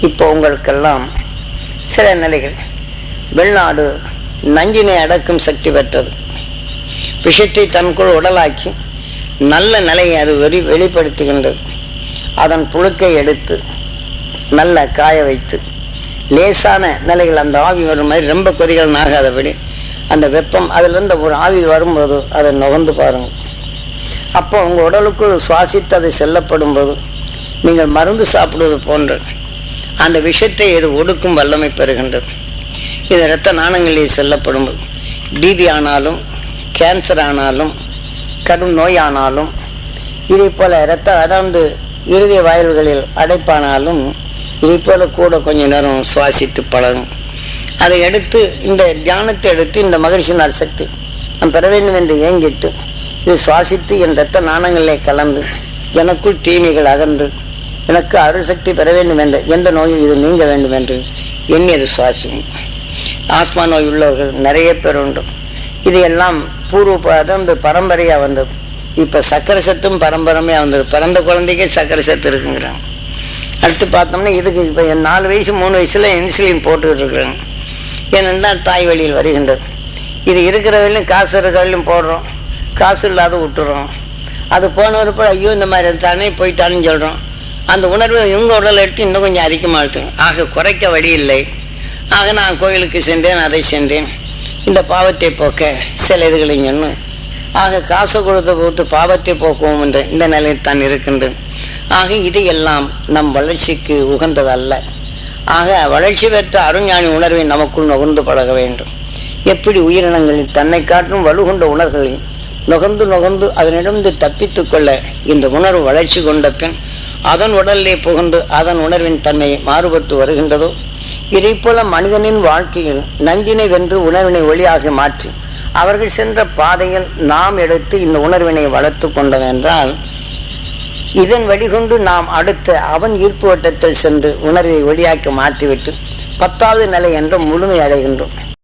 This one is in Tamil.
இப்போ உங்களுக்கெல்லாம் சில நிலைகள், வெளிநாடு நஞ்சினை அடக்கும் சக்தி பெற்றது. விஷத்தை தனக்குள் உடலாக்கி நல்ல நிலையை அது வெளிப்படுத்துகின்றது. அதன் புழுக்கை எடுத்து நல்ல காய வைத்து லேசான நிலைகள் அந்த ஆவி வரும் மாதிரி ரொம்ப கொதிகள் ஆகாதபடி அந்த வெப்பம் அதிலிருந்து ஒரு ஆவி வரும்போது அதை நுகர்ந்து பாருங்கள். அப்போ உங்கள் உடலுக்குள் சுவாசித்து அது செல்லப்படும் போது நீங்கள் மருந்து சாப்பிடுவது போன்ற அந்த விஷத்தை இது ஒடுக்கும் வல்லமை பெறுகின்றது. இது இரத்த நாணங்களில் செல்லப்படும்போது டிபி ஆனாலும், கேன்சர் ஆனாலும், கடும் நோயானாலும், இதை போல அதாவது இருதய வாயில்களில் அடைப்பானாலும் இதை போல கூட கொஞ்ச நேரம் சுவாசித்து பழகும். அதை எடுத்து இந்த தியானத்தை எடுத்து இந்த மகிழ்ச்சியினால் சக்தி நான் பெற வேண்டும் என்று ஏங்கிட்டு இது சுவாசித்து என் இரத்த நாணங்களிலே கலந்து எனக்குள் தீமைகள் அகன்று எனக்கு அருசக்தி பெற வேண்டும் என்று, எந்த நோயும் இது நீங்க வேண்டும் என்று எண்ணி அது சுவாசிக்கும். ஆஸ்மா நோய் உள்ளவர்கள் நிறைய பேர் உண்டு. இதையெல்லாம் அதாவது பரம்பரையாக வந்தது. இப்போ சர்க்கரை சத்தும் பரம்பரையாக வந்தது. பிறந்த குழந்தைக்கே சர்க்கரை சத்து இருக்குங்கிறாங்க. அடுத்து பார்த்தோம்னா இதுக்கு இப்போ 4 வயசு 3 வயசுல இன்சுலின் போட்டுக்கிட்டு இருக்கிறாங்க. ஏனென்றால் தாய் வழியில் வருகின்றது. இது இருக்கிற வரையிலும் காசு இருக்கிற வரையிலும் போடுறோம், காசு இல்லாத விட்டுறோம். அது போனவருப்போ ஐயோ இந்த மாதிரி தானே போயிட்டான்னு சொல்கிறோம். அந்த உணர்வு இவங்க உடலை எடுத்து இன்னும் கொஞ்சம் அதிகமாக எடுத்துக்கணும். ஆக குறைக்க வழி இல்லை. ஆக நான் கோயிலுக்கு சென்றேன், அதை சென்றேன், இந்த பாவத்தை போக்க சில இதுகளையும் சொன்னும். ஆக காசை கொடுத்து போட்டு பாவத்தை போக்குவோம் என்ற இந்த நிலையில் தான் இருக்கின்றது. ஆக இதையெல்லாம் நம் வளர்ச்சிக்கு உகந்ததல்ல. ஆக வளர்ச்சி பெற்ற அருஞானி உணர்வை நமக்குள் நுகர்ந்து பழக வேண்டும். எப்படி உயிரினங்களில் தன்னை காட்டும் வலுகொண்ட உணர்வுகளை நுகர்ந்து அதனிடந்து தப்பித்து கொள்ள இந்த உணர்வு வளர்ச்சி கொண்ட பின் அதன் உடலிலே புகுந்து அதன் உணர்வின் தன்மையை மாறுபட்டு வருகின்றதோ, இதை போல மனிதனின் வாழ்க்கையில் நஞ்சினை வென்று உணர்வினை ஒளியாக மாற்றி அவர்கள் சென்ற பாதையில் நாம் எடுத்து இந்த உணர்வினை வளர்த்து கொண்டோம் என்றால் இதன் வழிகொண்டு நாம் அடுத்த அவன் ஈர்ப்பு வட்டத்தில் சென்று உணர்வை ஒளியாக்க மாற்றிவிட்டு 10வது நிலை என்ற முழுமை அடைகின்றோம்.